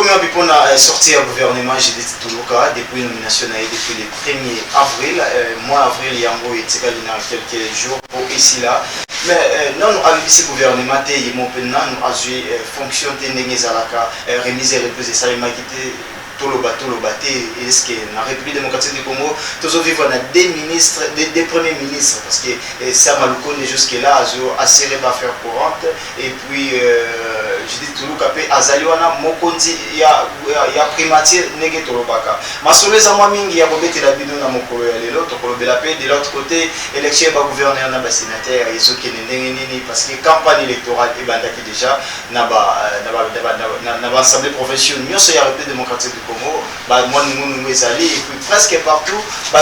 comment on a sorti un gouvernement, j'ai dit tout le cas, depuis la nomination depuis le 1er avril, mois avril, il y a quelques jours pour ici là. Mais non, avec ce gouvernement, nous avons fonction de remise et reposer ça, est-ce que dans la République démocratique du Congo, nous vivons des ministres, des premiers ministres, parce que ça m'a le jusque-là, assez à faire courante, et puis je dis tout le capé, Azaliwana, Mokondi, il y a primature, Nege Tolobaka. Ma soleil à moi, il y a Robert la bidon à Mokolo et l'autre, de l'autre côté, élection va gouverner un sénateur, ils ont parce que campagne électorale est bandaki déjà, n'a pas assemblée professionnelle, il y a la République démocratique du Congo, et puis presque partout, pour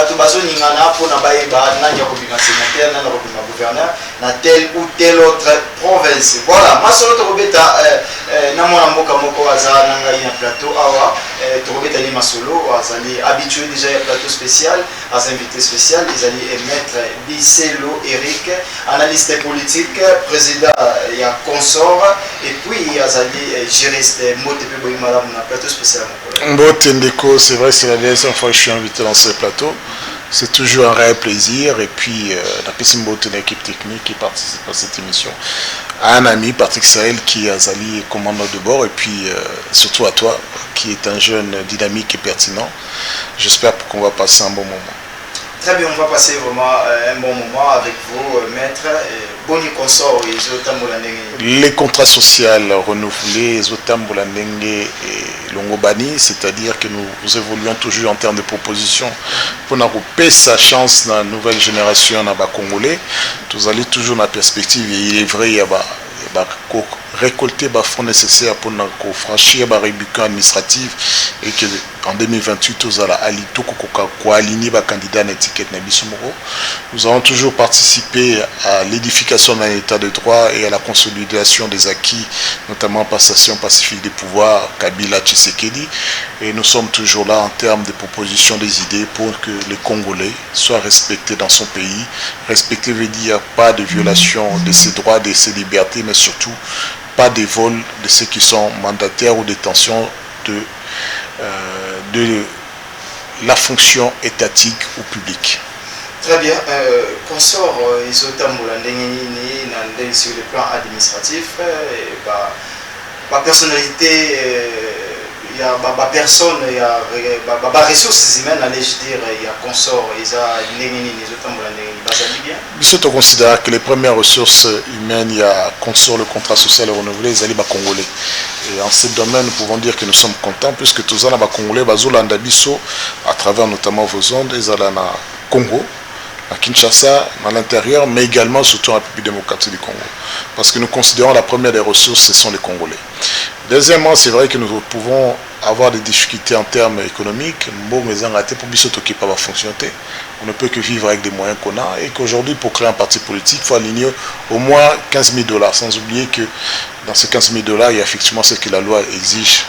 gouverneur dans telle ou telle autre province. Voilà, ma solo Robeta, Namona Mboka Moko Aza, Nanga plateau, Awa, Robeta Lima Solo, Azali habitué déjà à un plateau spécial, à un invité spécial, ils allaient maître Bicelo Eric, analyste politique, président et consort, et puis Azali juriste Motepe Boïmala, un plateau spécial. Mbotendeko, c'est vrai, c'est la deuxième fois que je suis invité dans ce plateau. C'est toujours un réel plaisir. Et puis, la Pessimbo, une équipe technique qui participe à cette émission. À un ami, Patrick Sahel, qui est Azali commandant de bord. Et puis, surtout à toi, qui est un jeune dynamique et pertinent. J'espère qu'on va passer un bon moment. Très bien, on va passer vraiment un bon moment avec vous, maître. Boni consort et les contrats sociaux renouvelés, Zotambolandenge et Longobani, c'est-à-dire que nous évoluons toujours en termes de propositions pour nous payer sa chance dans la nouvelle génération dans les Congolais. Nous allons toujours dans la perspective, et il est vrai, il y a récolter les fonds nécessaires pour franchir les rébuquins administratifs et que en 2028 nous allons aligner les candidats à l'étiquette Nabisumoro. Nous avons toujours participé à l'édification d'un état de droit et à la consolidation des acquis, notamment passation pacifique des pouvoirs Kabila Tshisekedi, et nous sommes toujours là en termes de proposition des idées pour que les Congolais soient respectés dans son pays. Respecter veut dire pas de violation de ses droits, de ses libertés, mais surtout pas des vols de ceux qui sont mandataires ou détention de la fonction étatique ou publique. Très bien. Consort, ils ont sur le plan administratif, la personnalité, il y a personne, il y a ressources humaines, allez je dire, il y a consort, ils ont considère que les premières ressources humaines, il y a consort, le contrat social renouvelé, ils allaient congolais. Et en ce domaine, nous pouvons dire que nous sommes contents puisque tous les Congolais, à travers notamment vos ondes, ils allaient à Congo, à Kinshasa, à l'intérieur, mais également surtout en République démocratique du Congo. Parce que nous considérons la première des ressources, ce sont les Congolais. Deuxièmement, c'est vrai que nous pouvons avoir des difficultés en termes économiques. On ne peut que vivre avec des moyens qu'on a et qu'aujourd'hui, pour créer un parti politique, il faut aligner au moins 15 000 $. Sans oublier que dans ces 15 000 $, il y a effectivement ce que la loi exige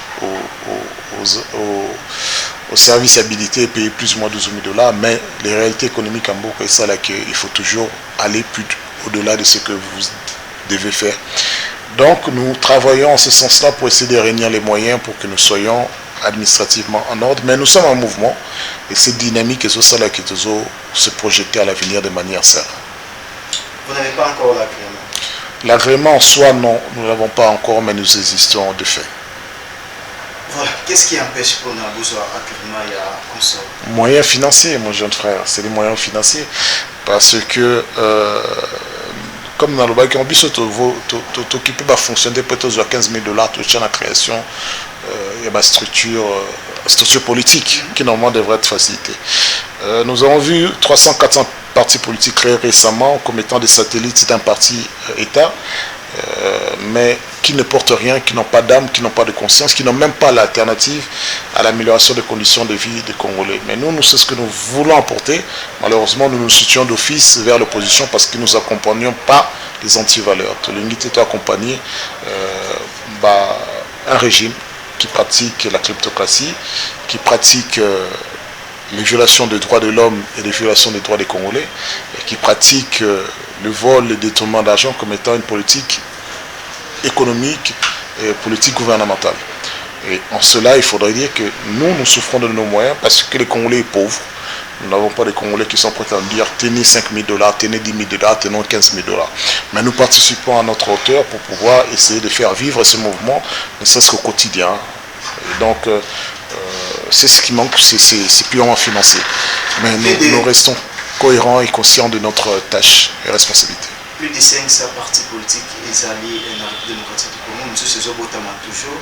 au service habilité et payer plus ou moins 12 000 $. Mais les réalités économiques en Boko, c'est ça là qu'il faut toujours aller plus au-delà de ce que vous devez faire. Donc nous travaillons en ce sens-là pour essayer de réunir les moyens pour que nous soyons administrativement en ordre, mais nous sommes en mouvement et c'est dynamique et c'est ça là qui doit se projeter à l'avenir de manière sereine. Vous n'avez pas encore l'agrément? L'agrément en soi, non, nous ne l'avons pas encore, mais nous existons de fait. Voilà, qu'est-ce qui empêche pour nous besoin d'agrément et à consommer? Moyens financiers, mon jeune frère, c'est les moyens financiers, parce que comme dans le bac, on peut t'occuper de fonctionner peut-être à 15 000 $, tu as la création, il y a une structure politique qui normalement devrait être facilitée. Nous avons vu 300-400 partis politiques créés récemment comme étant des satellites d'un parti État, mais qui ne portent rien, qui n'ont pas d'âme, qui n'ont pas de conscience, qui n'ont même pas l'alternative à l'amélioration des conditions de vie des Congolais. Mais nous, c'est ce que nous voulons apporter. Malheureusement, nous nous soucions d'office vers l'opposition parce que nous n'accompagnons pas les antivaleurs. L'unité doit accompagner un régime qui pratique la kleptocratie, qui pratique les violations des droits de l'homme et les violations des droits des Congolais, et qui pratique le vol, le détournement d'argent comme étant une politique économique et politique gouvernementale. Et en cela, il faudrait dire que nous souffrons de nos moyens parce que les Congolais sont pauvres. Nous n'avons pas des Congolais qui sont prêts à nous dire tenez 5 000 $, tenez 10 000 $, tenez 15 000 $. Mais nous participons à notre hauteur pour pouvoir essayer de faire vivre ce mouvement, ne serait-ce qu'au quotidien. Et donc, c'est ce qui manque, c'est purement financier. Mais nous restons cohérents et conscients de notre tâche et responsabilité. Plus de 500 partis politiques alliés dans la République démocratique du Congo, nous sommes toujours.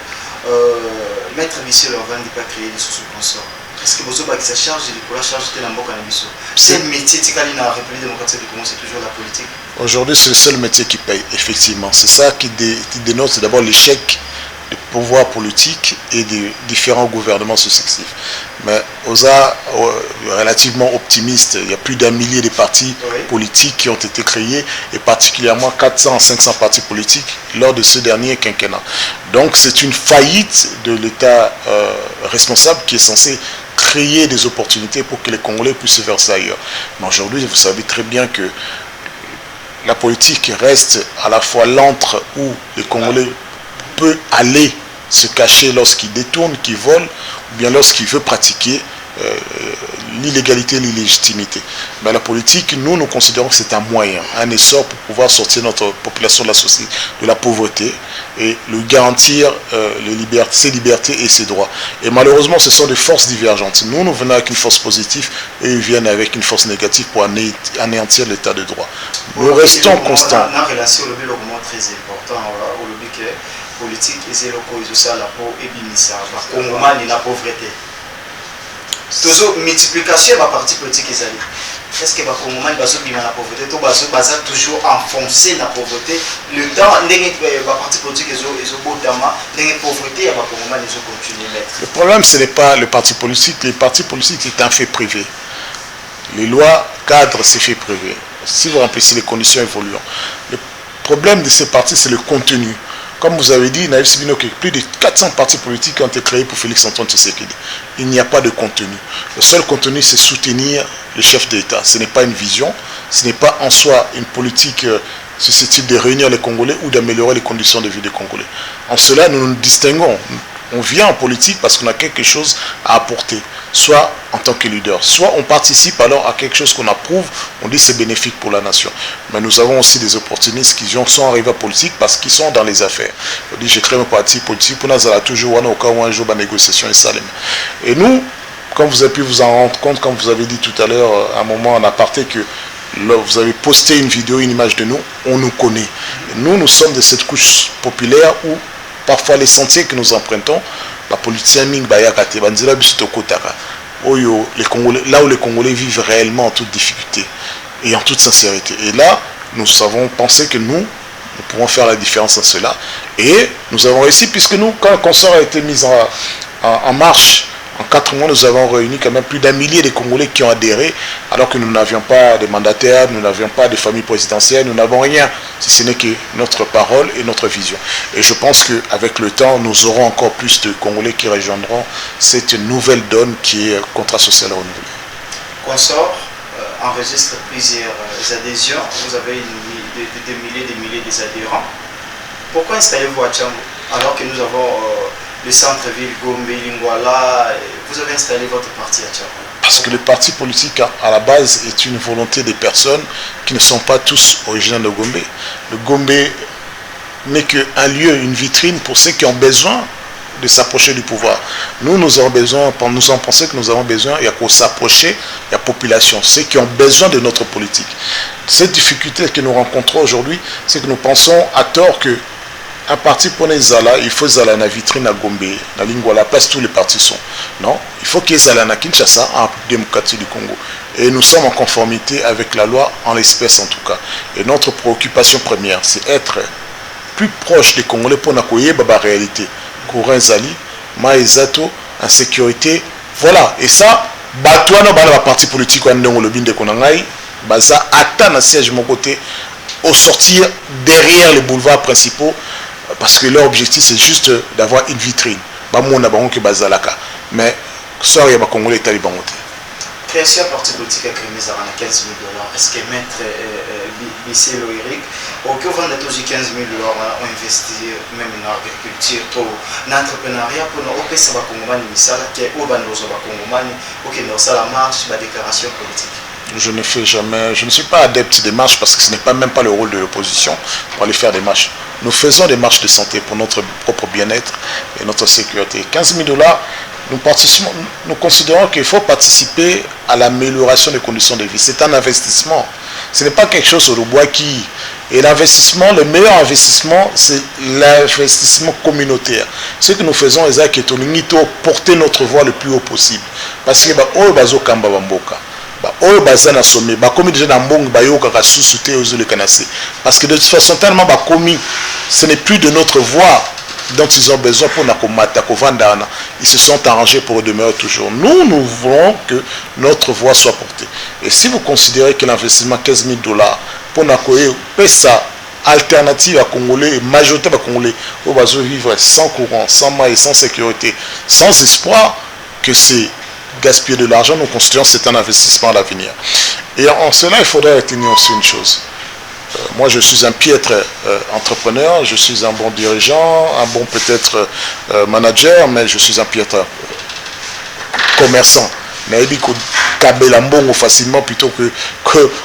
Maître Michel Orvan n'est pas créé de sous-sponsors. Est-ce que vous avez sa charge de la charge de la Mboka Nabiso? C'est le métier de la République démocratique du Congo, c'est toujours la politique. Aujourd'hui, c'est le seul métier qui paye, effectivement. C'est ça qui dénote, c'est d'abord l'échec du pouvoir politique et des différents gouvernements successifs. Mais OSA, relativement optimiste, il y a plus d'1 millier de partis politiques qui ont été créés, et particulièrement 400 à 500 partis politiques lors de ce dernier quinquennat. Donc c'est une faillite de l'État responsable qui est censé créer des opportunités pour que les Congolais puissent se verser ailleurs. Mais aujourd'hui, vous savez très bien que la politique reste à la fois l'antre où les Congolais peut aller se cacher lorsqu'il détourne, qu'il vole, ou bien lorsqu'il veut pratiquer l'illégalité, l'illégitimité. Mais la politique, nous considérons que c'est un moyen, un essor pour pouvoir sortir notre population de la société, de la pauvreté, et lui garantir ses libertés et ses droits. Et malheureusement, ce sont des forces divergentes. Nous venons avec une force positive, et ils viennent avec une force négative pour anéantir l'état de droit. Nous restons constants. Dans la relation, le moment très important, politique et c'est le ça la pauvre et binissa au moment de la pauvreté toujours multiplication de la partie politique est-ce que au moment de la pauvreté tout basa toujours enfoncé dans la pauvreté le temps la partie politique est au bout d'ama la pauvreté au moment de continuer l'être. Le problème ce n'est pas le parti politique. Les partis politiques c'est un fait privé. Les lois cadrent ces faits privés. Si vous remplissez les conditions évoluant, le problème de ces partis c'est le contenu. Comme vous avez dit, Naïf Sibino, plus de 400 partis politiques ont été créés pour Félix-Antoine Tshisekedi. Il n'y a pas de contenu. Le seul contenu, c'est soutenir le chef d'État. Ce n'est pas une vision, ce n'est pas en soi une politique susceptible de réunir les Congolais ou d'améliorer les conditions de vie des Congolais. En cela, nous nous distinguons. On vient en politique parce qu'on a quelque chose à apporter, soit en tant que leader, soit on participe alors à quelque chose qu'on approuve, on dit c'est bénéfique pour la nation. Mais nous avons aussi des opportunistes qui sont arrivés à la politique parce qu'ils sont dans les affaires. On dit j'ai créé un parti politique pour nous toujours au cas où un jour la négociation est salée. Et nous, comme vous avez pu vous en rendre compte, comme vous avez dit tout à l'heure, à un moment en aparté, que vous avez posté une vidéo, une image de nous, on nous connaît. Et nous sommes de cette couche populaire où parfois les sentiers que nous empruntons, la politique là où les Congolais vivent réellement en toute difficulté et en toute sincérité. Et là, nous avons pensé que nous pouvons faire la différence en cela. Et nous avons réussi puisque nous, quand le concert a été mis en marche, en 4 mois, nous avons réuni quand même plus d'1 millier de Congolais qui ont adhéré, alors que nous n'avions pas de mandataires, nous n'avions pas de famille présidentielle, nous n'avons rien, si ce n'est que notre parole et notre vision. Et je pense qu'avec le temps, nous aurons encore plus de Congolais qui rejoindront cette nouvelle donne qui est contrat social renouvelé. Consort enregistre plusieurs adhésions, vous avez des milliers d'adhérents. Pourquoi installez-vous à Tchango alors que nous avons le centre-ville Gombe, Lingwala, vous avez installé votre parti à Tchako? Parce que le parti politique, à la base, est une volonté des personnes qui ne sont pas tous originaires de Gombe. Le Gombe n'est qu'un lieu, une vitrine pour ceux qui ont besoin de s'approcher du pouvoir. Nous avons besoin, nous en pensons que nous avons besoin, il y a qu'à s'approcher, il y a population, ceux qui ont besoin de notre politique. Cette difficulté que nous rencontrons aujourd'hui, c'est que nous pensons à tort que un parti pour les Zala, il faut Zala na vitrine à Gombe, na Lingwala, place tous les partis sont. Non, il faut qu'il y ait Zala na Kinshasa, en démocratie du Congo. Et nous sommes en conformité avec la loi, en l'espèce en tout cas. Et notre préoccupation première, c'est être plus proche des Congolais pour n'accueillir la réalité. Courant Zali, Maezato, insécurité, voilà. Et ça, Batouano, la parti politique, on a le bin de Konangai, Baza, atteint un siège de mon côté, au sortir derrière les boulevards principaux. Parce que leur objectif c'est juste d'avoir une vitrine. Mais ça, il y a des Congolais qui sont création parti politique à créer 15 000 $. Est-ce que Maître Bissé Loïric Au vend de 15 000 $ on investit même dans l'agriculture, dans l'entrepreneuriat pour nous opérer ça va congomani misala qui est au bandozo va congomani ok dans ça la marche la déclaration politique. Je ne fais jamais, je ne suis pas adepte des marches parce que ce n'est pas même pas le rôle de l'opposition pour aller faire des marches. Nous faisons des marches de santé pour notre propre bien-être et notre sécurité. 15 000 $, nous considérons qu'il faut participer à l'amélioration des conditions de vie. C'est un investissement. Ce n'est pas quelque chose sur le bois qui... Et l'investissement, le meilleur investissement, c'est l'investissement communautaire. Ce que nous faisons, c'est que nous porter notre voix le plus haut possible. Parce que parce que de toute façon tellement ce n'est plus de notre voix dont ils ont besoin pour ils se sont arrangés pour demeurer toujours. Nous voulons que notre voix soit portée. Et si vous considérez que l'investissement 15 000 $ pour ça alternative à Congolais, majorité à Congolais, où va vivre sans courant, sans maille, sans sécurité, sans espoir, que c'est gaspiller de l'argent, nous considérons que c'est un investissement à l'avenir. Et en cela, il faudrait retenir aussi une chose. Moi, je suis un piètre entrepreneur, je suis un bon dirigeant, un bon peut-être manager, mais je suis un piètre commerçant. Mais il dit que Kabelambongo facilement plutôt que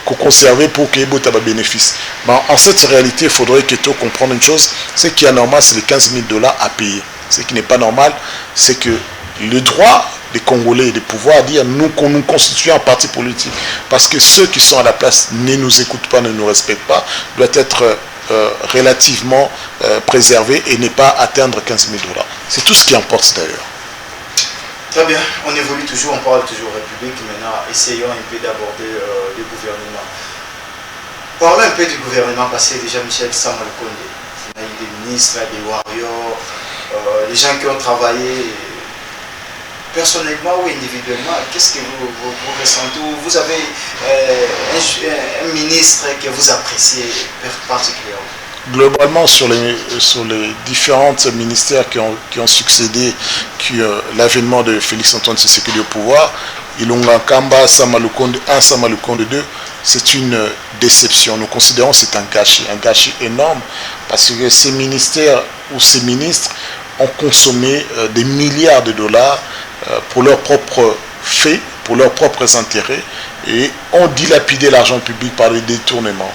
conserver pour qu'il y ait des bénéfices. En cette réalité, il faudrait que tu comprennes une chose, ce qui est normal, c'est les 15 000 $ à payer. Ce qui n'est pas normal, c'est que le droit des Congolais de pouvoir dire nous constituons un parti politique parce que ceux qui sont à la place ne nous écoutent pas, ne nous respectent pas, doit être relativement préservé et ne pas atteindre 15 000 $. C'est tout ce qui importe d'ailleurs. Très bien, on évolue toujours, on parle toujours République, maintenant essayons un peu d'aborder le gouvernement. Parlons un peu du gouvernement passé, déjà Michel Samalukonde, il y a eu des ministres, des warriors, les gens qui ont travaillé. Personnellement ou individuellement, qu'est-ce que vous ressentez? Vous avez un ministre que vous appréciez particulièrement? Globalement, sur les différents ministères qui ont succédé, l'avènement de Félix Antoine Tshisekedi au pouvoir, Ilunga Kamba, Samalukonde 1, Samalukonde 2, c'est une déception. Nous considérons que c'est un gâchis énorme, parce que ces ministères ou ces ministres ont consommé des milliards de dollars pour leurs propres faits, pour leurs propres intérêts, et ont dilapidé l'argent public par les détournements,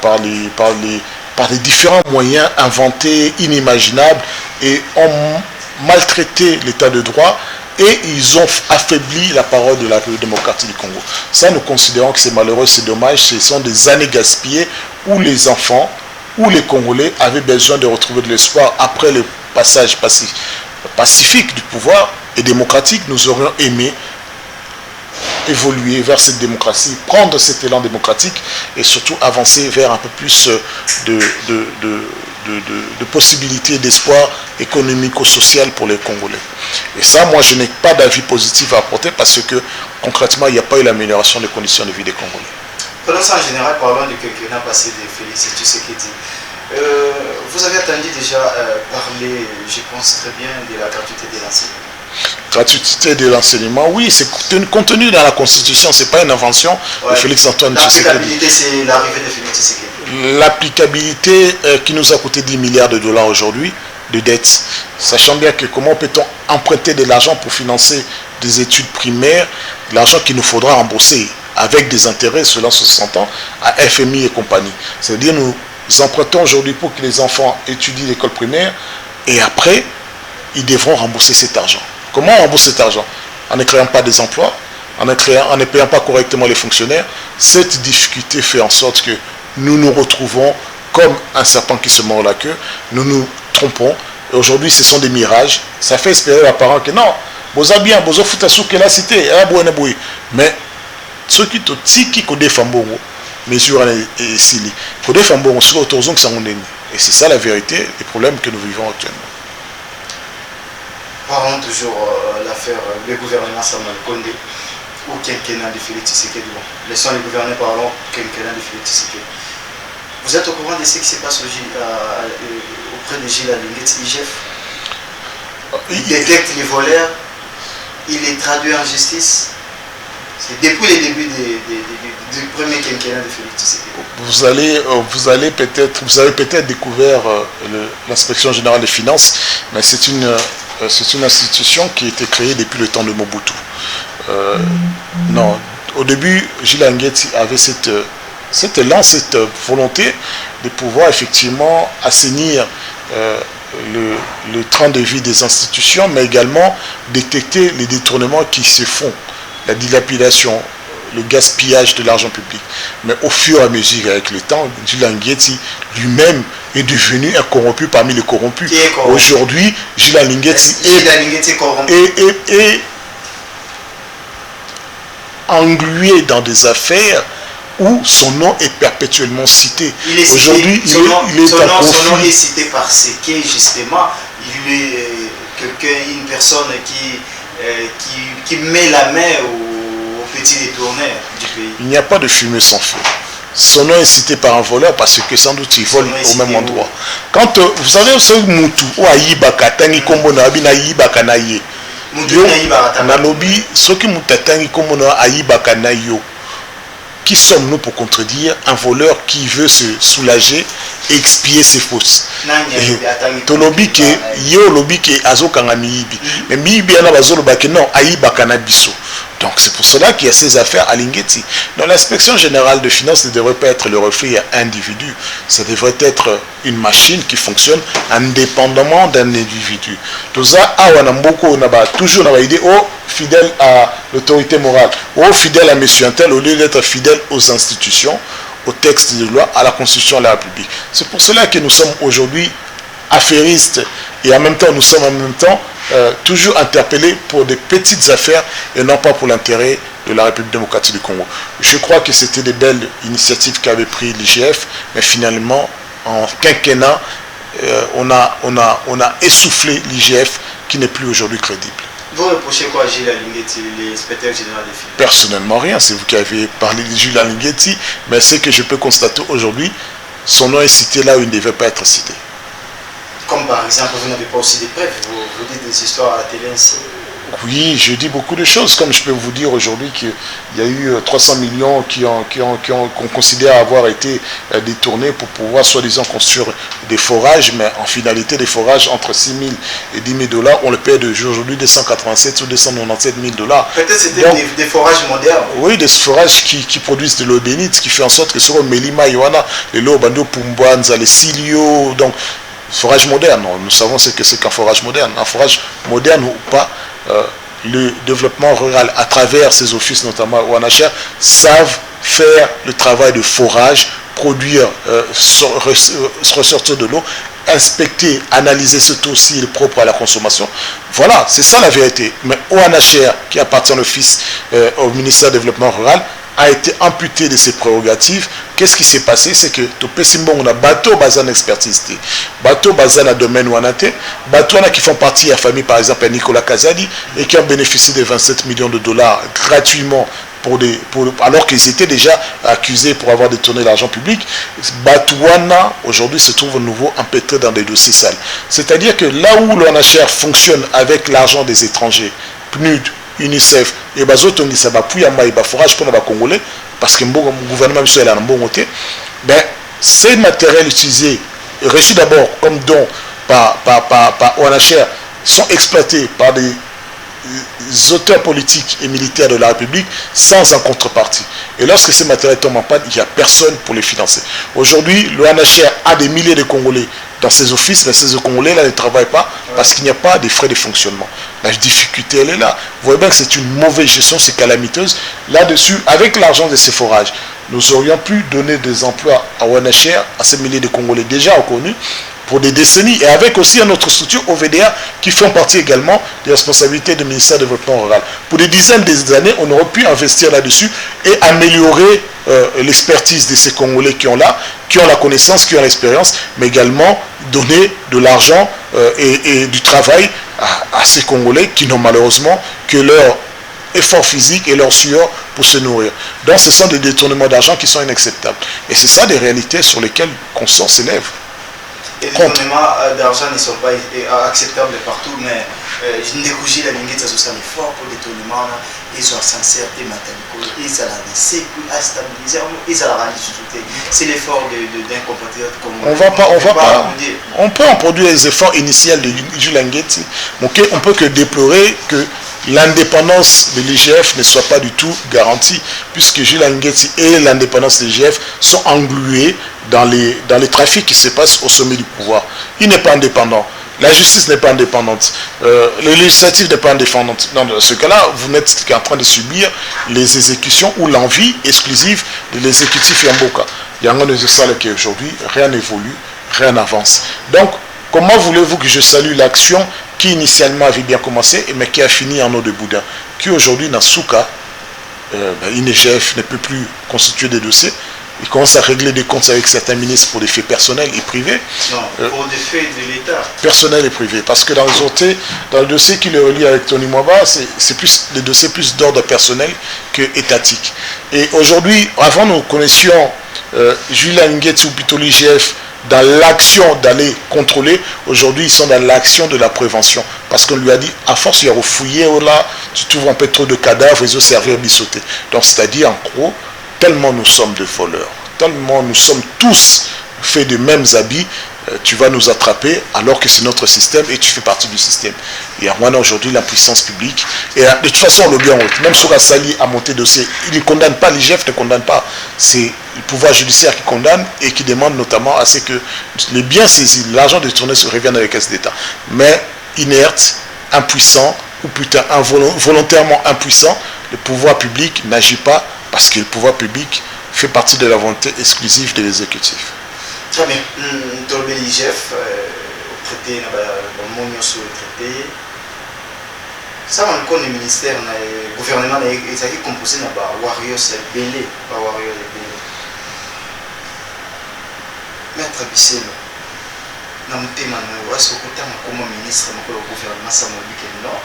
par les différents moyens inventés, inimaginables, et ont maltraité l'état de droit, et ils ont affaibli la parole de la République démocratique du Congo. Ça, nous considérons que c'est malheureux, c'est dommage, ce sont des années gaspillées où les enfants, où les Congolais avaient besoin de retrouver de l'espoir après le passage pacifique du pouvoir et démocratique. Nous aurions aimé évoluer vers cette démocratie, prendre cet élan démocratique et surtout avancer vers un peu plus de possibilités d'espoir économico-social pour les Congolais. Et ça, moi, je n'ai pas d'avis positif à apporter parce que concrètement, il n'y a pas eu l'amélioration des conditions de vie des Congolais. Prenons ça en général, parlons du quinquennat passé de Félix Tshisekedi. Vous avez entendu déjà parler, je pense très bien, de la gratuité de l'enseignement. Gratuité de l'enseignement, oui, c'est contenu dans la Constitution, ce n'est pas une invention de Félix Antoine Tshisekedi. L'applicabilité, c'est l'arrivée de Félix Tshisekedi. L'applicabilité qui nous a coûté 10 milliards de dollars aujourd'hui de dettes, sachant bien que comment peut-on emprunter de l'argent pour financer des études primaires, de l'argent qu'il nous faudra rembourser avec des intérêts selon 60 ans à FMI et compagnie. C'est-à-dire nous empruntons aujourd'hui pour que les enfants étudient l'école primaire et après, ils devront rembourser cet argent. Comment on rembourse cet argent? En ne créant pas des emplois, en ne payant pas correctement les fonctionnaires. Cette difficulté fait en sorte que nous nous retrouvons comme un serpent qui se mord la queue. Nous nous trompons. Et aujourd'hui, ce sont des mirages. Ça fait espérer aux parents que non, vous avez bien, vous avez fait la cité, mais ceux qui ont dit qu'on défend mesure et sili. Qu'on défend sur l'autorisation que ça on est. Et c'est ça la vérité, les problèmes que nous vivons actuellement. Parlons toujours l'affaire le gouvernement Samalukonde ou quinquennat de Félix Tshisekedi. Laissons les gouverneurs parlons quinquennat de Félix Tshisekedi. Vous êtes au courant de ce qui se passe auprès de Gilles Alinguet, IGF? Il détecte les voleurs, il les traduit en justice. Depuis les débuts du premier quinquennat de Félix Vous Tshisekedi. avez peut-être découvert l'inspection générale des finances, mais c'est une institution qui a été créée depuis le temps de Mobutu. Non, au début, Gilles Nguetti avait cette volonté de pouvoir effectivement assainir le train de vie des institutions, mais également détecter les détournements qui se font, la dilapidation, le gaspillage de l'argent public. Mais au fur et à mesure, avec le temps, Gilles Nguetti lui-même est devenu un corrompu parmi les corrompus. Aujourd'hui, Gilles Nguetti est englué dans des affaires où son nom est perpétuellement cité. Aujourd'hui, son nom est cité par Séké, justement. Il est une personne qui met la main aux petits détourneurs du pays. Il n'y a pas de fumée sans feu. Son nom est cité par un voleur parce que sans doute il vole au même endroit. Quand vous savez, ce Moutou, ou Aïbaka, Tangi Kombono, Abina Aïbaka Naye. Nalobi, ce qui Moutatangi Kombono, Aïbaka Nayo. Qui sommes-nous pour contredire un voleur qui veut se soulager et expier ses fautes? Tolobi ke yo lobi ke azokanga miyibi. Mais miyibi yana bazoloba ke non aïbaka na biso. Donc c'est pour cela qu'il y a ces affaires à Nguetti. Donc l'inspection générale de finances ne devrait pas être le reflet d'un individu. Ça devrait être une machine qui fonctionne indépendamment d'un individu. Tout ça, on a toujours idée, fidèle à l'autorité morale, fidèle à M. Antel, au lieu d'être fidèle aux institutions, au texte de loi, à la Constitution de la République. C'est pour cela que nous sommes aujourd'hui affairistes et en même temps, nous sommes en même temps toujours interpellés pour des petites affaires et non pas pour l'intérêt de la République démocratique du Congo. Je crois que c'était des belles initiatives qu'avait pris l'IGF, mais finalement, en quinquennat, on a essoufflé l'IGF qui n'est plus aujourd'hui crédible. Vous reprochez quoi à Gilles Nguetti, l'inspecteur général des finances? Personnellement, rien. C'est vous qui avez parlé de Gilles Nguetti, mais ce que je peux constater aujourd'hui, son nom est cité là où il ne devait pas être cité. Comme par exemple, vous n'avez pas aussi des preuves, vous dites des histoires à la télé ainsi. Oui, je dis beaucoup de choses, comme je peux vous dire aujourd'hui qu'il y a eu 300 millions qu'on considère avoir été détournés pour pouvoir soi-disant construire des forages, mais en finalité des forages entre 6 000 et 10 000 $, on le paie aujourd'hui 287 ou 297 000 $. Peut-être c'était des forages modernes. Oui, des forages qui produisent de l'eau bénite, ce qui fait en sorte que sur Melima, Yohana, les lots, Bando, Pumbanza, les Silio, donc forage moderne, nous savons ce que c'est qu'un forage moderne. Un forage moderne ou pas, le développement rural à travers ces offices, notamment ONHR, savent faire le travail de forage, produire, ressortir de l'eau, inspecter, analyser ce taux s'il est propre à la consommation. Voilà, c'est ça la vérité. Mais ONHR, qui appartient au ministère du Développement Rural, a été amputé de ses prérogatives. Qu'est-ce qui s'est passé? C'est que on a bateau bazan expertise, bateau bazan à domaine ou bateau qui font partie de la famille, par exemple à Nicolas Kazadi, et qui ont bénéficié de 27 millions de dollars gratuitement alors qu'ils étaient déjà accusés pour avoir détourné l'argent public. Batouana aujourd'hui se trouve à nouveau empêtré dans des dossiers sales. C'est-à-dire que là où l'ONHR fonctionne avec l'argent des étrangers, PNUD, UNICEF et bazotongi ça va pouya mai ba forage pour les Congolais parce que le gouvernement est là en ben ces matériels utilisés reçus d'abord comme don par ONHR sont exploités par des auteurs politiques et militaires de la République sans en contrepartie. Et lorsque ces matériels tombent en panne, il n'y a personne pour les financer. Aujourd'hui, l'ONHR a des milliers de Congolais dans ses offices, mais ces Congolais-là ne travaillent pas parce qu'il n'y a pas de frais de fonctionnement. La difficulté, elle est là. Vous voyez bien que c'est une mauvaise gestion, c'est calamiteuse. Là-dessus, avec l'argent de ces forages, nous aurions pu donner des emplois à ONHR, à ces milliers de Congolais déjà reconnus, pour des décennies, et avec aussi une autre structure, OVDA, qui font partie également des responsabilités du ministère du Développement Rural. Pour des dizaines d'années, on aurait pu investir là-dessus et améliorer l'expertise de ces Congolais qui ont la connaissance, qui ont l'expérience, mais également donner de l'argent et du travail à ces Congolais qui n'ont malheureusement que leur effort physique et leur sueur pour se nourrir. Donc ce sont des détournements d'argent qui sont inacceptables. Et c'est ça des réalités sur lesquelles Constant s'élève. les détournements d'argent ne sont pas acceptables partout, mais je ne découvre la ligne de un effort pour le détournement, ils sont sincères, ils ont la laissé, à stabiliser, ils ont la réalité. C'est l'effort d'un compatriote comme on peut en produire les efforts initiaux de Julien Nguetti, mais on peut que déplorer que l'indépendance de l'IGF ne soit pas du tout garantie, puisque Julien Nguetti et l'indépendance de l'IGF sont englués dans les trafics qui se passent au sommet du pouvoir. Il n'est pas indépendant. La justice n'est pas indépendante. Le législatif n'est pas indépendant. Dans ce cas-là, vous n'êtes qu'en train de subir les exécutions ou l'envie exclusive de l'exécutif Yamboka. Il y a un de ça qu'aujourd'hui, rien n'évolue, rien n'avance. Donc, comment voulez-vous que je salue l'action qui initialement avait bien commencé, mais qui a fini en eau de boudin, qui aujourd'hui, dans Souka, INEGF ne peut plus constituer des dossiers. Il commence à régler des comptes avec certains ministres pour des faits personnels et privés. Non, pour des faits de l'État. Personnels et privés. Parce que dans le dossier qui le relie avec Tony Mwaba, c'est plus des dossiers plus d'ordre personnel que étatique. Et aujourd'hui, avant nous connaissions Julien Nguetti ou plutôt l'IGF dans l'action d'aller contrôler. Aujourd'hui, ils sont dans l'action de la prévention. Parce qu'on lui a dit, à force, il y a refouillé, oh là, tu trouves un peu trop de cadavres, ils ont servi à bisauter. Donc, c'est-à-dire, en gros, tellement nous sommes de voleurs, tellement nous sommes tous faits de mêmes habits, tu vas nous attraper alors que c'est notre système et tu fais partie du système. Et on a aujourd'hui la puissance publique. Et de toute façon, le bien, même Soura Sali a monté dossier, il ne condamne pas, l'IGF ne condamne pas. C'est le pouvoir judiciaire qui condamne et qui demande notamment à ce que les biens saisis, l'argent détourné se revienne avec les caisses d'État. Mais inerte, impuissant, ou plutôt volontairement impuissant, le pouvoir public n'agit pas parce que le pouvoir public fait partie de la volonté exclusive de l'exécutif. Très bien. Dans le l'IGF, traité, dans le monde sur le traité, ça, on connaît le ministère, le gouvernement est composé de warriors belé, pas warriors belé. Maître Bisselo, dans mon thème, est-ce que comme ministre, le gouvernement, ça m'a dit que non,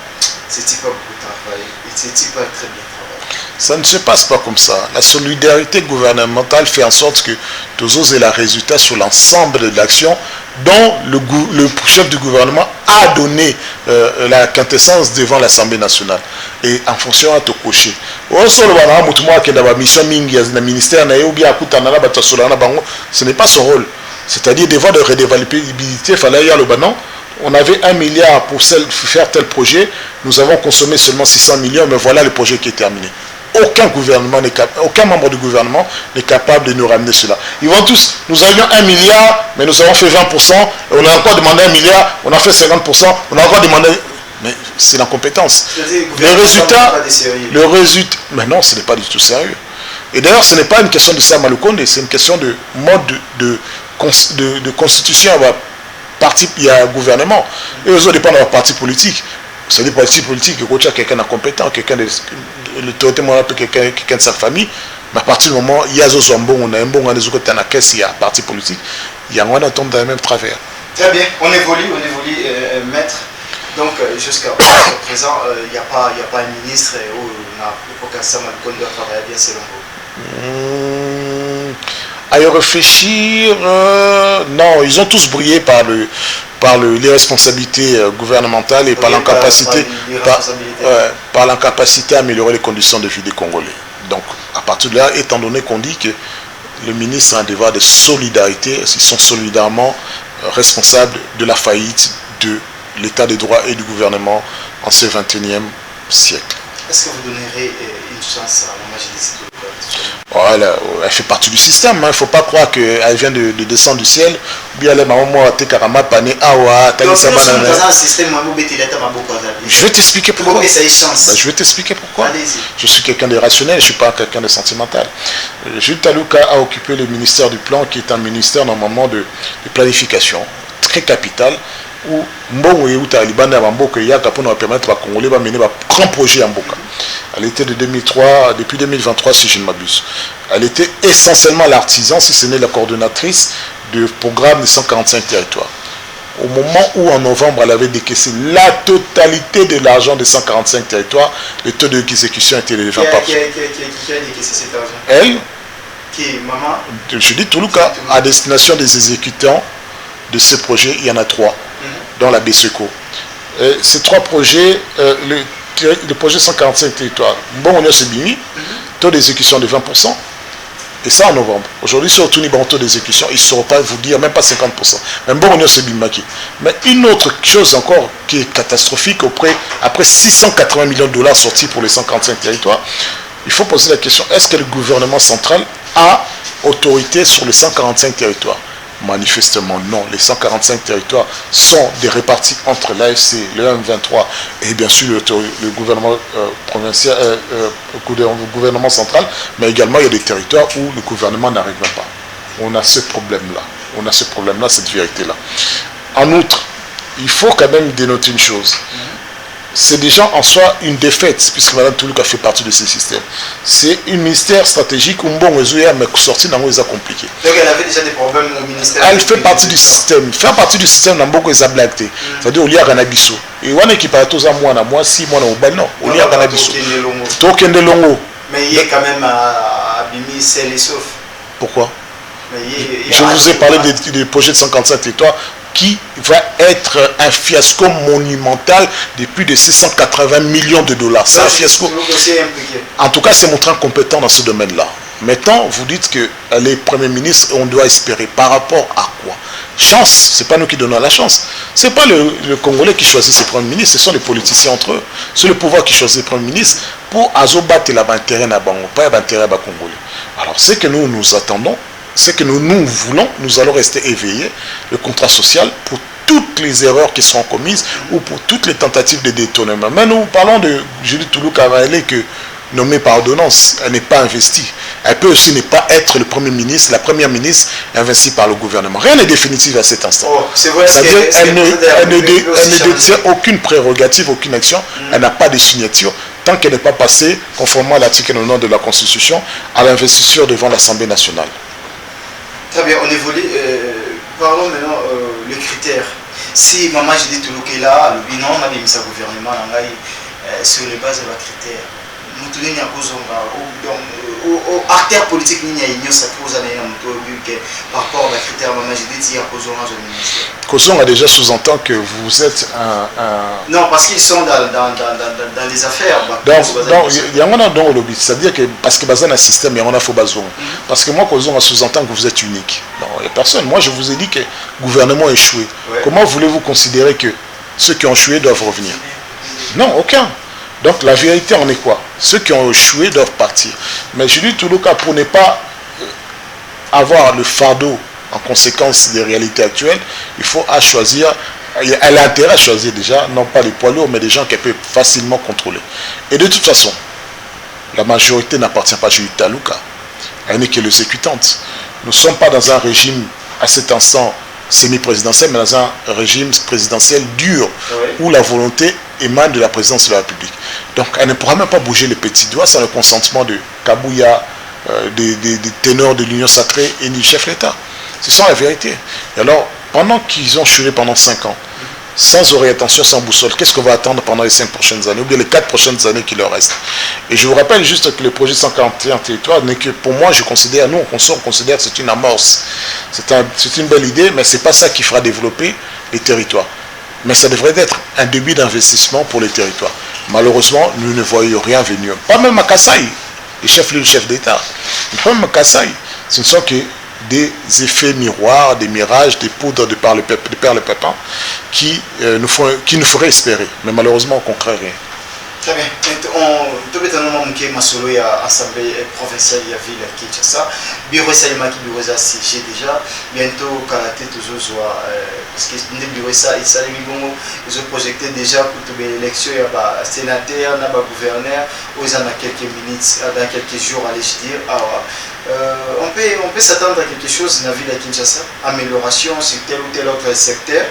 c'est pas beaucoup de travail, c'est pas très bien travaillé. Ça ne se passe pas comme ça. La solidarité gouvernementale fait en sorte que tous aient la résultat sur l'ensemble de l'action dont le chef du gouvernement a donné la quintessence devant l'Assemblée nationale. Et en fonction à te cocher. Ce n'est pas son rôle. C'est-à-dire devant de redévabilité, il fallait y aller au banon. On avait 1 milliard pour faire tel projet. Nous avons consommé seulement 600 millions, mais voilà le projet qui est terminé. Aucun membre du gouvernement n'est capable de nous ramener cela. Ils vont tous, nous avions 1 milliard, mais nous avons fait 20%, on a encore demandé 1 milliard, on a fait 50%, on a encore demandé... Mais c'est l'incompétence. Le résultat... Mais non, ce n'est pas du tout sérieux. Et d'ailleurs, ce n'est pas une question de Sam Malukonde, c'est une question de mode de constitution. Il y a un gouvernement. Et eux autres dépendent de leur parti politique. C'est des partis politiques qui coachent quelqu'un d'incompétent, quelqu'un de l'autorité morale, quelqu'un de sa famille. Mais à partir du moment où il y a un bon, on a un bon, on a des autres dans la caisse, il y a un parti politique, il y a un tombe dans le même travers. Très bien, on évolue, maître. Donc jusqu'à présent, il n'y a pas un ministre où on a Sam Malukonde doit travailler bien selon vous. À y réfléchir, non, ils ont tous brillé par l'irresponsabilité gouvernementale et par l'incapacité à améliorer les conditions de vie des Congolais. Donc, à partir de là, étant donné qu'on dit que le ministre a un devoir de solidarité, ils sont solidairement responsables de la faillite de l'état de droit et du gouvernement en ce 21e siècle. Est-ce que vous donnerez une chance à la majorité? Voilà, elle fait partie du système, il ne faut pas croire qu'elle vient de descendre du ciel. Je vais t'expliquer pourquoi. Je vais t'expliquer pourquoi. Je suis quelqu'un de rationnel, je ne suis pas quelqu'un de sentimental. Jules Talouka a occupé le ministère du Plan, qui est un ministère normalement de planification, très capital, où Mbongo et Taliban va permettre aux Congolais de mener un grand projet en Mboka. Elle était de 2003, depuis 2023 si je ne m'abuse. Elle était essentiellement l'artisan, si ce n'est la coordonnatrice du programme de 145 territoires. Au moment où en novembre elle avait décaissé la totalité de l'argent de 145 territoires, le taux d'exécution était de 20%. Qui a décaissé cet argent? Elle. Qui est maman? Je dis Toulouka, à destination des exécutants de ces projets, il y en a 3 dans la BSECO. Ces 3 projets, le projet 145 territoires, bon, on a ce bini, taux d'exécution de 20%, et ça en novembre. Aujourd'hui, sur tout niveau taux d'exécution, ils ne sauront pas vous dire, même pas 50%. Même bon, on a ce bimaki. Mais une autre chose encore qui est catastrophique, après 680 millions de dollars sortis pour les 145 territoires, il faut poser la question, est-ce que le gouvernement central a autorité sur les 145 territoires? Manifestement non. Les 145 territoires sont des répartis entre l'AFC, le M23 et bien sûr le gouvernement provincial, gouvernement central, mais également il y a des territoires où le gouvernement n'arrive même pas. On a ce problème-là. On a ce problème-là, cette vérité-là. En outre, il faut quand même dénoter une chose. C'est déjà en soi une défaite, puisque Mme Toulouk a fait partie de ce système. C'est un ministère stratégique où bon résultat, mais sorti dans les compliqué. Donc elle avait déjà des problèmes au ministère. Elle fait partie du système. Faire partie du système dans beaucoup de blactés. C'est-à-dire, il y a un abisso. Et on est qui parle tous à moi, si moi, non, il y a un abisso. Token de longo. Mais il est quand même à Bimi, c'est les sauf. Pourquoi? Je vous ai parlé des projets de 145 territoires qui va être un fiasco monumental de plus de 680 millions de dollars. C'est un fiasco. En tout cas, c'est montré compétent dans ce domaine-là. Maintenant, vous dites que les premiers ministres, on doit espérer. Par rapport à quoi? Chance, ce n'est pas nous qui donnons la chance. Ce n'est pas le Congolais qui choisit ses premiers ministres, ce sont les politiciens entre eux. C'est le pouvoir qui choisit les premiers ministres pour azobattre l'intérêt de Bango, pas l'intérêt de Congolais. Alors, ce que nous attendons, c'est que nous voulons, nous allons rester éveillés, le contrat social pour toutes les erreurs qui seront commises ou pour toutes les tentatives de détournement. Mais nous parlons de Judith Toulouk Avalé que nommée par ordonnance, elle n'est pas investie. Elle peut aussi ne pas être le premier ministre, la première ministre investie par le gouvernement. Rien n'est définitif à cet instant. C'est-à-dire qu'elle ne détient aucune prérogative, aucune action, elle n'a pas de signature tant qu'elle n'est pas passée, conformément à l'article 90 de la Constitution, à l'investiture devant l'Assemblée nationale. Très bien, on évolue. Parlons maintenant les critères. Si Maman Judith Toulouk est là, le bilan, on a mis sa gouvernement sur les bases de la critères. Nous tenons à cause aux acteurs politiques, nous par rapport à la critère Maman Judith, il y a cause orange au ministère. Kozon a déjà sous-entend que vous êtes un... Non, parce qu'ils sont dans les affaires. Il y a un don au lobby, c'est-à-dire que parce que dans un système, il y a un faux bazon. Parce que moi, Kozon a sous-entend que vous êtes unique. Non, il n'y a personne. Moi, je vous ai dit que le gouvernement a échoué. Ouais. Comment voulez-vous considérer que ceux qui ont échoué doivent revenir? Non, aucun. Donc la vérité en est quoi? Ceux qui ont échoué doivent partir. Mais je dis tout le cas, pour ne pas avoir le fardeau en conséquence des réalités actuelles, il faut choisir, elle a intérêt à choisir déjà, non pas les poids lourds, mais des gens qu'elle peut facilement contrôler. Et de toute façon, la majorité n'appartient pas à Judith Toulouk, elle n'est que l'exécutante. Nous ne sommes pas dans un régime à cet instant semi-présidentiel, mais dans un régime présidentiel dur, où la volonté émane de la présidence de la République. Donc elle ne pourra même pas bouger les petits doigts sans le consentement de Kabouya, des ténors de l'Union sacrée et du chef d'État. Ce sont la vérité. Et alors, pendant qu'ils ont chuté pendant 5 ans, sans orientation, sans boussole, qu'est-ce qu'on va attendre pendant les 5 prochaines années, ou bien les 4 prochaines années qui leur restent? Et je vous rappelle juste que le projet 141 territoires n'est que, pour moi, je considère, nous, on considère que c'est une amorce. C'est une belle idée, mais ce n'est pas ça qui fera développer les territoires. Mais ça devrait être un début d'investissement pour les territoires. Malheureusement, nous ne voyons rien venir. Pas même à Kasaï, les chefs d'État. Pas même à Kasaï. Ce ne sont que des effets miroirs, des mirages, des poudres de par le pépin qui nous feraient espérer. Mais malheureusement, on ne concret rien. Très bien. On peut être masolo ya assemblée provinciale ya ville à Kinshasa. Bureau Salima qui bureau ça siégé déjà. Bientôt karaté toujours soit parce que le bureau ça il s'est bon ils ont projeté déjà pour toute l'élection ya ba sénateur na ba gouverneur aux en a quelques minutes dans quelques jours allez je dire. On peut s'attendre à quelque chose dans la ville à Kinshasa, amélioration sur tel ou tel autre secteur.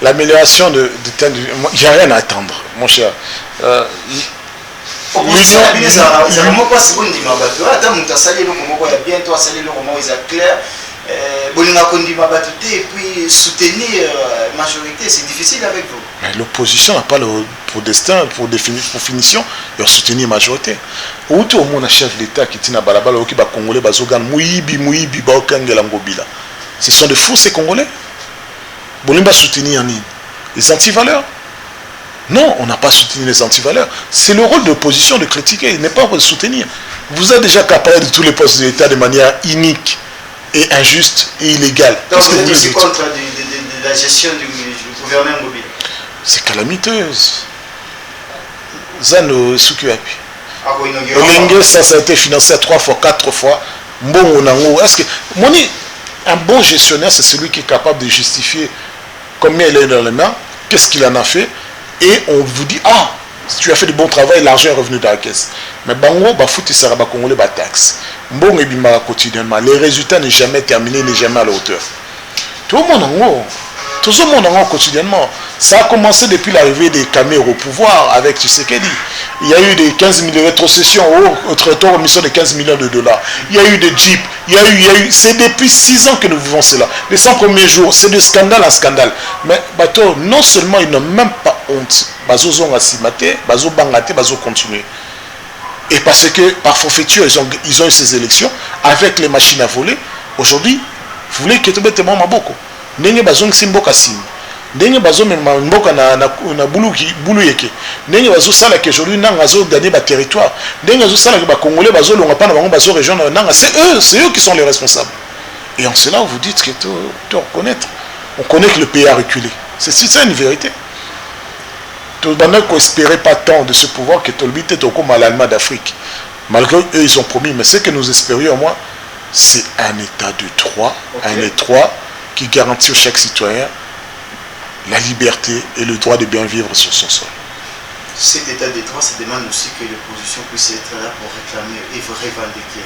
L'amélioration de tel... Il n'y a rien à attendre, mon cher. Et puis soutenir la majorité, c'est difficile avec vous. Mais l'opposition n'a pas pour destin, pour finition, de soutenir la majorité. Où tout le monde a chef d'État qui tient à Balabala, qui va Congolais, Bazogan, Mouibi, Baokangela Ngobila. Ce sont des fous, ces Congolais. Bolimba soutenir Nini. Les antivaleurs. Non, on n'a pas soutenu les antivaleurs. C'est le rôle de l'opposition de critiquer, il n'est pas de soutenir. Vous êtes déjà capable de tous les postes de l'État de manière inique et injuste et illégale. Donc vous êtes aussi contre la gestion du gouvernement mobile. C'est calamiteuse. Zano Sukuapi. Ça a été financé à 3 fois, 4 fois. Est-ce que un bon gestionnaire, c'est celui qui est capable de justifier combien il est dans les mains, qu'est-ce qu'il en a fait, et on vous dit, ah, si tu as fait du bon travail, l'argent est revenu dans la caisse. Mais bango, bafout, il sera congolais, taxe. Bon, et bima quotidiennement. Les résultats n'est jamais terminé, n'est jamais à la hauteur. Tout le monde en quotidiennement. Ça a commencé depuis l'arrivée des Cameroun au pouvoir avec Tshisekedi. Il y a eu des 15 000 rétrocessions au traiteur mission de 15 millions de dollars. Il y a eu des jeeps. Il y a eu. C'est depuis 6 ans que nous vivons cela. Les 100 premiers jours, c'est de scandale en scandale. Mais bateau, non seulement ils n'ont même pas honte. Bazo zong asimate, bazo bangate, bazo continuer. Et parce que par forfaiture, ils ont eu ces élections avec les machines à voler. Aujourd'hui, vous voulez que tu mettes mon maboko. Ndenge bazong simboka sim. Ndenge bazo mema mboka na bulu yeke. Ndenge bazo sala que aujourd'hui nanga zo gagner ba territoire. Ndenge bazo sala que ba congolais bazo longa pa na bango bazo région nanga, c'est eux qui sont les responsables. Et en cela vous dites que tu reconnaître. On connaît que le pays a reculé. C'est ça une vérité. Tout le monde n'espérait pas tant de ce pouvoir que tout le monde était comme à l'Allemagne d'Afrique. Malgré eux ils ont promis, mais ce que nous espérions au moins, c'est un état de droit, un état qui garantit à chaque citoyen la liberté et le droit de bien vivre sur son sol. Cet état de droit, ça demande aussi que l'opposition puisse être là pour réclamer et revendiquer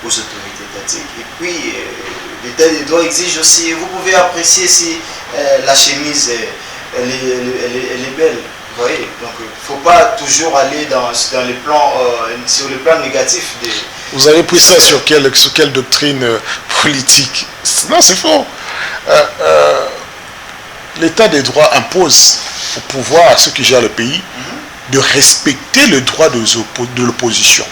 aux autorités étatiques. Et puis, l'état de droit exige aussi, vous pouvez apprécier si la chemise elle est belle. Vous voyez, donc il ne faut pas toujours aller dans les plans, sur le plan négatif. Vous avez pris ça sur quelle doctrine politique? Non, c'est faux. L'état des droits impose au pouvoir, à ceux qui gèrent le pays, de respecter le droit de l'opposition,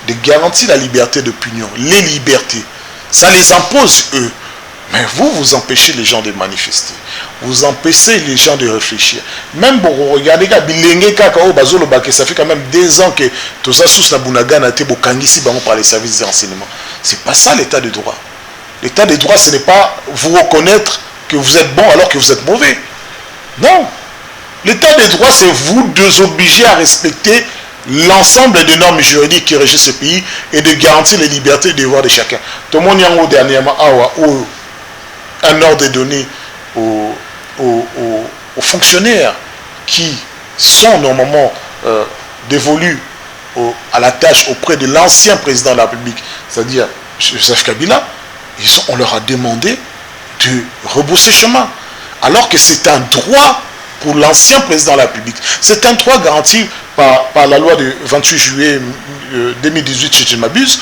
de garantir la liberté d'opinion, les libertés. Ça les impose, eux. Mais vous empêchez les gens de manifester. Vous empêchez les gens de réfléchir. Même pour regarder, ça fait quand même 2 ans que tout ça sous Nabunaga n'a été par les services de renseignement. C'est pas ça l'état de droit. L'état de droit, ce n'est pas vous reconnaître que vous êtes bon alors que vous êtes mauvais. Non. L'état de droit, c'est vous désobliger à respecter l'ensemble des normes juridiques qui régissent ce pays et de garantir les libertés et les devoirs de chacun. Tout le monde y a dernièrement un ordre est donné aux fonctionnaires qui sont normalement dévolus à la tâche auprès de l'ancien président de la République, c'est-à-dire Joseph Kabila. On leur a demandé de rebousser chemin, alors que c'est un droit pour l'ancien président de la République. C'est un droit garanti par la loi du 28 juillet 2018, si je ne m'abuse,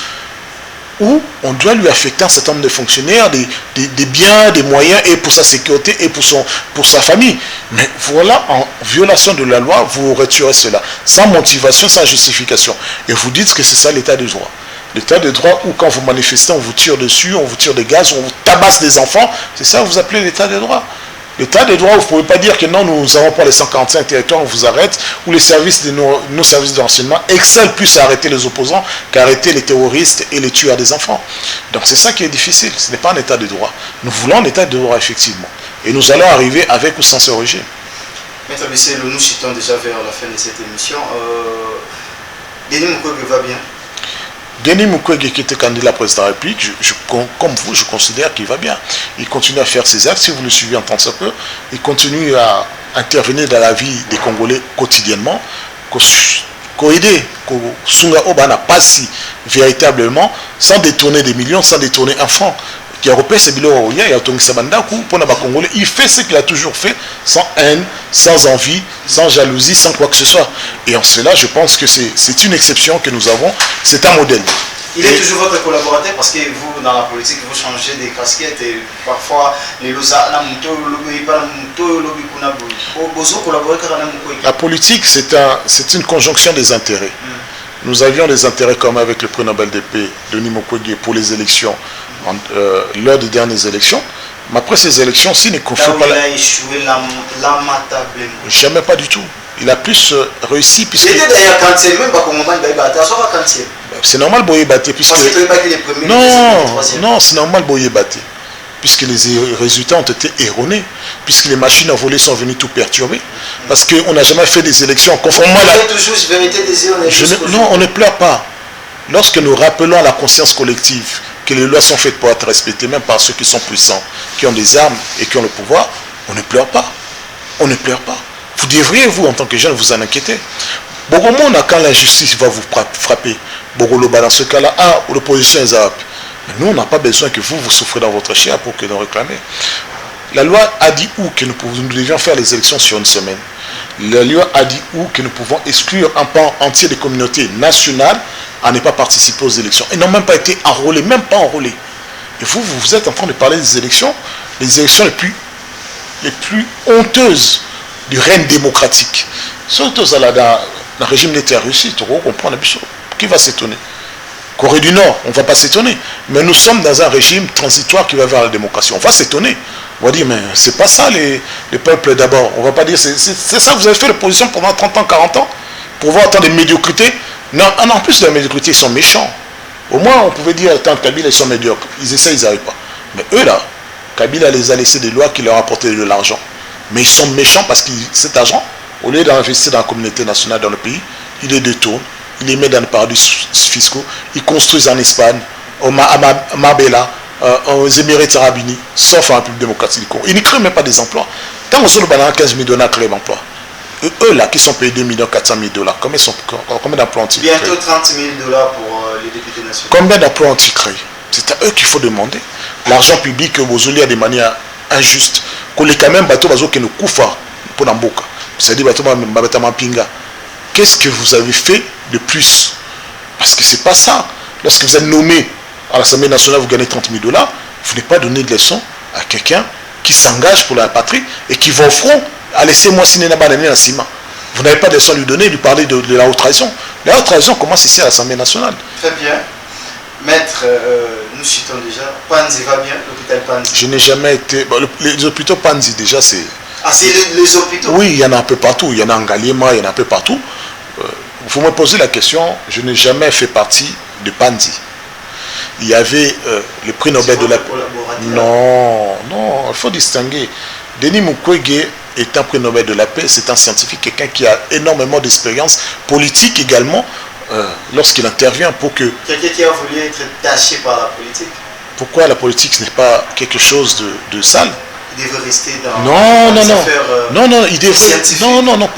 où on doit lui affecter un certain nombre de fonctionnaires, des biens, des moyens, et pour sa sécurité, et pour sa famille. Mais voilà, en violation de la loi, vous retirez cela, sans motivation, sans justification. Et vous dites que c'est ça l'état de droit. L'état de droit où quand vous manifestez, on vous tire dessus, on vous tire des gaz, on vous tabasse des enfants, c'est ça que vous appelez l'état de droit. L'état de droit, vous ne pouvez pas dire que non, nous n'avons pas les 145 territoires, on vous arrête, ou les services de nos services de renseignement excellent plus à arrêter les opposants qu'à arrêter les terroristes et les tueurs des enfants. Donc c'est ça qui est difficile, ce n'est pas un état de droit. Nous voulons un état de droit, effectivement. Et nous allons arriver avec ou sans ce régime. Maître Bissel, nous chutons déjà vers la fin de cette émission. Denis Mukwege va bien? Denis Mukwege, qui était candidat président de la République, comme vous, je considère qu'il va bien. Il continue à faire ses actes, si vous le suivez en tant que peu, il continue à intervenir dans la vie des Congolais quotidiennement, qu'aider, Sunga Oba n'a pas si véritablement, sans détourner des millions, sans détourner un franc. Il fait ce qu'il a toujours fait, sans haine, sans envie, sans jalousie, sans quoi que ce soit. Et en cela, je pense que c'est une exception que nous avons, c'est un modèle. Il est toujours votre collaborateur parce que vous, dans la politique, vous changez des casquettes et parfois la politique, c'est une conjonction des intérêts. Nous avions des intérêts communs avec le prix Nobel de paix, Denis Mukwege, pour les élections, lors des dernières élections. Mais après ces élections, s'il ne confie pas... Il a échoué lamentablement. Jamais, pas du tout. Il a plus réussi puisque... Il était d'ailleurs quantième, même pas comme on va quantième. C'est normal Boye Baté puisque... Parce qu'il pas les premiers, non, c'est normal Boye Baté. Puisque les résultats ont été erronés, puisque les machines à voler sont venues tout perturber, parce qu'on n'a jamais fait des élections conformément à la... toujours vérité des yeux, non, on ne pleure pas. Lorsque nous rappelons à la conscience collective que les lois sont faites pour être respectées, même par ceux qui sont puissants, qui ont des armes et qui ont le pouvoir, on ne pleure pas. On ne pleure pas. Vous devriez, vous, en tant que jeune, vous en inquiéter. Bogomon, quand la justice va vous frapper, Bogoloba, dans ce cas-là, l'opposition est à... Nous, on n'a pas besoin que vous souffrez dans votre chair pour que nous réclamions. La loi a dit où que nous devions faire les élections sur une semaine. La loi a dit où que nous pouvons exclure un pan entier des communautés nationales à ne pas participer aux élections. Ils n'ont même pas été enrôlés, même pas enrôlés. Et vous êtes en train de parler des élections les plus honteuses du règne démocratique. Surtout dans le régime d'État russie, tu comprends, qui va s'étonner? Corée du Nord, on ne va pas s'étonner. Mais nous sommes dans un régime transitoire qui va vers la démocratie. On va s'étonner. On va dire, mais c'est pas ça les peuples d'abord. On ne va pas dire, c'est ça que vous avez fait l'opposition pendant 30 ans, 40 ans, pour voir tant de médiocrité. Non, en plus de la médiocrité, ils sont méchants. Au moins, on pouvait dire, tant Kabila, ils sont médiocres. Ils essaient, ils n'arrivent pas. Mais eux, là, Kabila les a laissé des lois qui leur apportaient de l'argent. Mais ils sont méchants parce que cet argent, au lieu d'investir dans la communauté nationale, dans le pays, ils les détournent. Ils les mettent dans les paradis fiscaux, ils construisent en Espagne, à Marbella, aux Émirats arabes unis, sauf en République démocratique du Congo. Ils ne créent même pas des emplois. Tant qu'on le banane 15 000 $ créent d'emplois. Eux là qui sont payés 2 400 000 $, combien d'emplois ont-ils créés? Bientôt 30 000 $ pour les députés nationaux. Combien d'emplois ont-ils créés? C'est à eux qu'il faut demander. L'argent public que vous oubliez de manière injuste. Qu'on les quand même bateau qui nous koufa pour l'amboka. C'est-à-dire bateau pinga. Qu'est-ce que vous avez fait de plus? Parce que c'est pas ça. Lorsque vous êtes nommé à l'Assemblée nationale, vous gagnez 30 000 $, vous n'avez pas donné de leçon à quelqu'un qui s'engage pour la patrie et qui va au front à laisser moi signer la banane en ciment. Vous n'avez pas de leçon à lui donner, lui parler de la haute trahison. La haute trahison commence ici à l'Assemblée nationale. Très bien. Maître, nous citons déjà, Panzi va bien, l'hôpital Panzi. Je n'ai jamais été... Bon, les hôpitaux Panzi, déjà, c'est... Ah, c'est les hôpitaux? Oui, il y en a un peu partout. Il y en a en Galima, il y en a un peu partout. Vous me posez la question, je n'ai jamais fait partie de Panzi. Il y avait le prix Nobel de la paix. Non, il faut distinguer. Denis Mukwege est un prix Nobel de la paix, c'est un scientifique, quelqu'un qui a énormément d'expérience politique également, lorsqu'il intervient pour que... Quelqu'un qui a voulu être taché par la politique. Pourquoi la politique ce n'est pas quelque chose de sale? Il devrait rester dans les affaires il devrait... Non,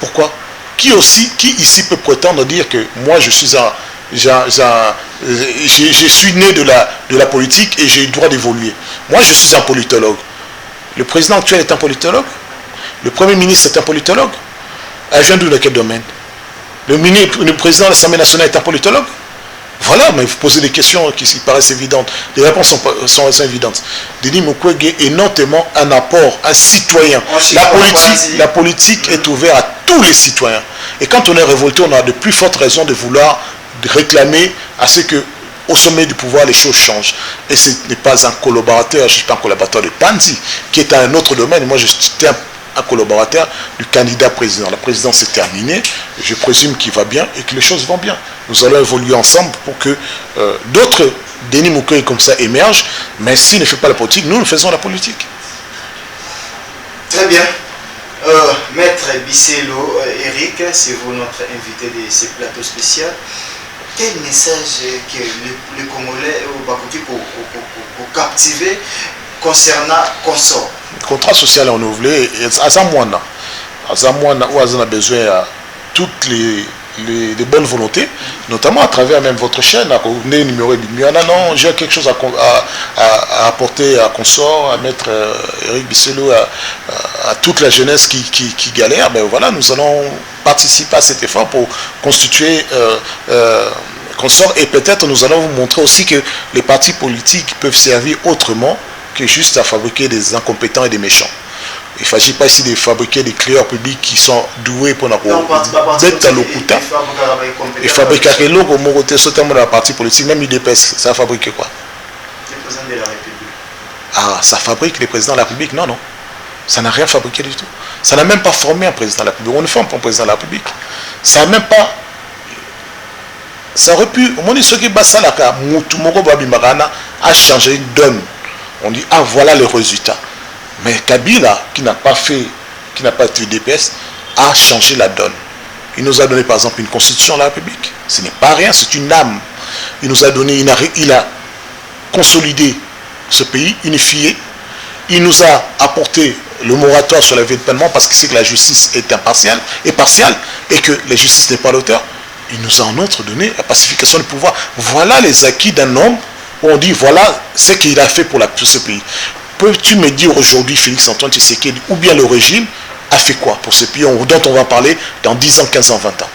pourquoi qui ici peut prétendre dire que moi je suis je suis né de la politique et j'ai le droit d'évoluer? Moi je suis un politologue. Le président actuel est un politologue. Le premier ministre est un politologue. Elle vient d'où, dans quel domaine? Le président de l'Assemblée nationale est un politologue. Voilà, mais vous posez des questions qui paraissent évidentes. Les réponses sont évidentes. Denis Mukwege est notamment un apport, un citoyen. La politique est ouverte à tous les citoyens. Et quand on est révolté, on a de plus fortes raisons de vouloir réclamer à ce que, au sommet du pouvoir, les choses changent. Et ce n'est pas un collaborateur, je ne suis pas un collaborateur de Panzi, qui est à un autre domaine. Moi, j'étais un collaborateur du candidat président. La présidence est terminée, je présume qu'il va bien et que les choses vont bien. Nous allons évoluer ensemble pour que d'autres Denis Mukwege comme ça émergent, mais s'il ne fait pas la politique, nous faisons la politique. Très bien. Maître Biselo, Eric, c'est vous notre invité de ce plateau spécial. Quel message que le Congolais pour captiver concernant consort? Le contrat social est renouvelé à Zamwana où on a besoin de toutes les bonnes volontés, notamment à travers même votre chaîne. Non, j'ai quelque chose à apporter à Consort, à mettre Eric Biselo, à toute la jeunesse qui galère. Ben voilà, nous allons participer à cet effort pour constituer Consort, et peut-être nous allons vous montrer aussi que les partis politiques peuvent servir autrement que juste à fabriquer des incompétents et des méchants. Il ne s'agit pas ici de fabriquer des créateurs publics qui sont doués pour d'être à l'okuta et fabriquer les logos dans la partie politique, même UDPS, ça a fabriqué quoi? Le président de la République. ça fabrique les présidents de la République. Non, non. Ça n'a rien fabriqué du tout. Ça n'a même pas formé un président de la République. On ne forme pas un président de la République. Ça n'a même pas... Ça aurait pu... On dit ce qui a changé une donne. On dit, ah, voilà le résultat. Mais Kabila, qui n'a pas été DPS, a changé la donne. Il nous a donné, par exemple, une constitution de la République. Ce n'est pas rien, c'est une âme. Il nous a donné, il a consolidé ce pays, unifié. Il nous a apporté le moratoire sur la vie de peine parce qu'il sait que la justice est impartiale et partiale et que la justice n'est pas l'auteur. Il nous a en outre donné la pacification du pouvoir. Voilà les acquis d'un homme où on dit voilà ce qu'il a fait pour ce pays. Peux-tu me dire aujourd'hui, Félix-Antoine Tshisekedi, ou bien le régime a fait quoi pour ce pays dont on va parler dans 10 ans, 15 ans, 20 ans?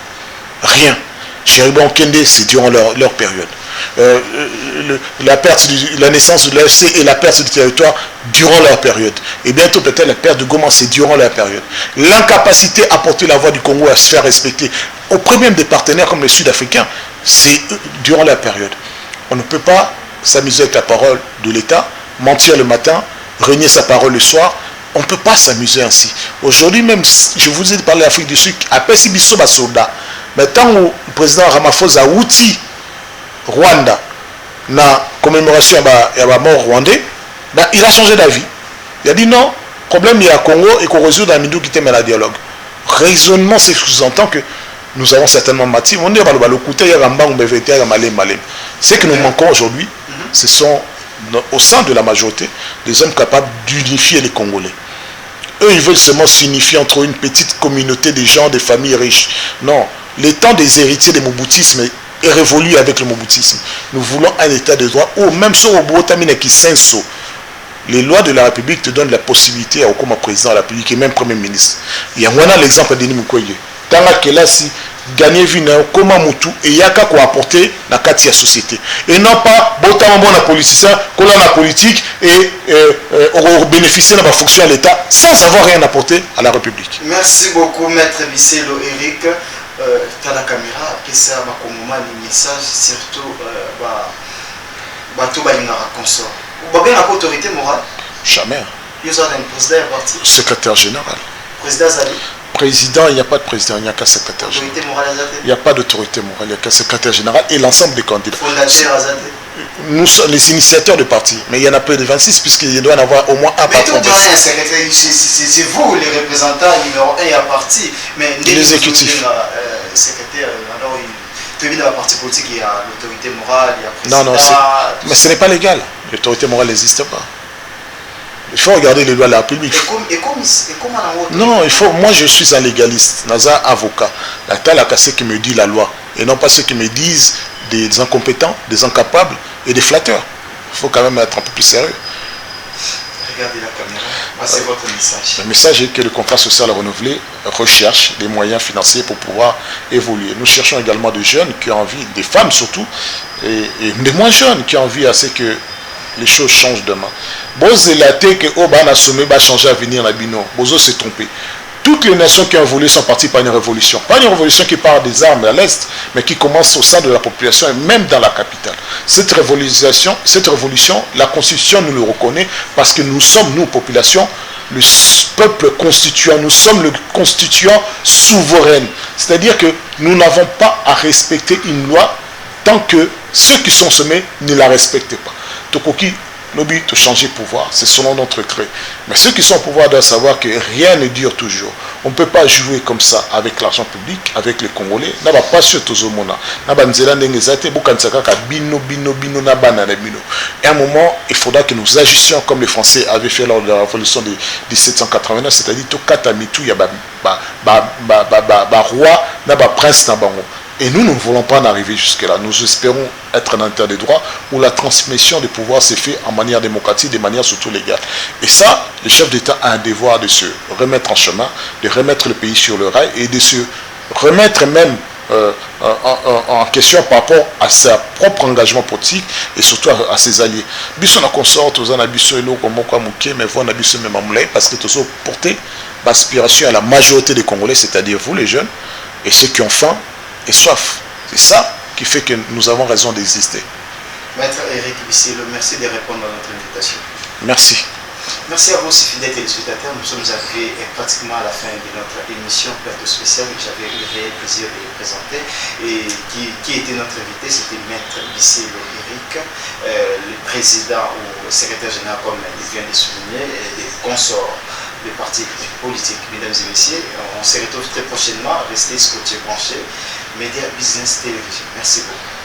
Rien. Chériban Kende, c'est durant leur période. La naissance de l'AFC et la perte du territoire durant leur période. Et bientôt peut-être la perte de Goma, c'est durant leur période. L'incapacité à porter la voix du Congo à se faire respecter auprès même des partenaires comme les Sud-Africains, c'est durant leur période. On ne peut pas s'amuser avec la parole de l'État, mentir le matin, renier sa parole le soir. On ne peut pas s'amuser ainsi. Aujourd'hui même, je vous ai parlé de l'Afrique du Sud, après Sibiso Basoda, mais tant que le président Ramaphosa a outil Rwanda, na commémoration de la mort rwandais, il a changé d'avis. Il a dit non, problème il y a Congo et qu'on résout dans Mindou qui t'aime la dialogue. Raisonnement, c'est ce que j'entends que nous avons certainement mati. On dit ce que nous manquons aujourd'hui, ce sont au sein de la majorité des hommes capables d'unifier les Congolais. Eux, ils veulent seulement s'unifier entre une petite communauté de gens, des familles riches. Non, les temps des héritiers du moboutisme est révolu avec le moboutisme. Nous voulons un état de droit où même si les lois de la République te donnent la possibilité à comme président de la République et même Premier ministre. Il y a maintenant l'exemple de Denis Mukwege. Tant que là, si gagner vie comment Moutou et Yaka quoi apporter la quartier société. Et non pas botamment bon la politicien, qu'on a la politique et bénéficier de la fonction à l'État sans avoir rien apporté à la République. Merci beaucoup, Maître Bisselo Eric. Dans la caméra, que ça va comme un message, surtout bateau balinara consort. Vous avez une autorité morale? Jamais. Vous avez un président parti? Secrétaire général. Président Zali? Président, il n'y a pas de président, il n'y a qu'un secrétaire général. Autorité morale Azate? Il n'y a pas d'autorité morale, il n'y a qu'un secrétaire général et l'ensemble des candidats. Fondateur Azate? Nous sommes les initiateurs du parti, mais il y en a plus de 26 puisqu'il doit y en avoir au moins un patron. Mais tout un secrétaire, c'est vous les représentants numéro 1 à parti, mais l'exécutif. Secrétaire, alors il y a un parti politique, il y a l'autorité morale, il y a président. Non, mais ce n'est pas légal. L'autorité morale n'existe pas. Il faut regarder les lois de la République. Et comment non, il faut. Moi, je suis un légaliste, Naza avocat. La taille c'est qui me dit la loi, et non pas ceux qui me disent des incompétents, des incapables et des flatteurs. Il faut quand même être un peu plus sérieux. Regardez la caméra. C'est votre message. Le message est que le contrat social renouvelé recherche des moyens financiers pour pouvoir évoluer. Nous cherchons également des jeunes qui ont envie, des femmes surtout, et des moins jeunes qui ont envie à ce que les choses changent demain. Bozo zélate que Obana Sommet va changer à venir la bino. Bozo s'est trompé. Toutes les nations qui ont évolué sont parties par une révolution. Pas une révolution qui part des armes à l'Est, mais qui commence au sein de la population et même dans la capitale. Cette révolution, la Constitution nous le reconnaît parce que nous sommes, nous, population, le peuple constituant. Nous sommes le constituant souverain. C'est-à-dire que nous n'avons pas à respecter une loi tant que ceux qui sont sommés ne la respectent pas. Tokoki, nos buts de changer de pouvoir, c'est selon notre crée. Mais ceux qui sont au pouvoir doivent savoir que rien ne dure toujours. On ne peut pas jouer comme ça avec l'argent public, avec les Congolais. Et à un moment, il faudra que nous agissions comme les Français avaient fait lors de la révolution de 1789, c'est-à-dire tout katamitu, il y a roi, prince, et nous ne voulons pas en arriver jusque-là. Nous espérons être un État de droit où la transmission des pouvoirs s'est faite en manière démocratique, de manière surtout légale. Et ça, le chef d'État a un devoir de se remettre en chemin, de remettre le pays sur le rail et de se remettre même en question par rapport à sa propre engagement politique et surtout à ses alliés. Bisson a consort, aux anabisso et l'eau comme moi, mais vous anabisso même parce que tous porté l'aspiration à la majorité des Congolais, c'est-à-dire vous les jeunes et ceux qui ont faim et soif. C'est ça qui fait que nous avons raison d'exister. Maître Eric Bisselo, merci de répondre à notre invitation. Merci. Merci à vous aussi, fidèles téléspectateurs. Nous sommes arrivés pratiquement à la fin de notre émission Plateau spécial. J'avais eu le réel plaisir de les présenter. Et qui était notre invité, c'était Maître Bisselo Eric, le président ou secrétaire général, comme il vient de souligner, des consorts des partis politiques. Mesdames et messieurs, on se retrouve très prochainement. Restez scotchés branchés. Média Business Télévision. Merci beaucoup.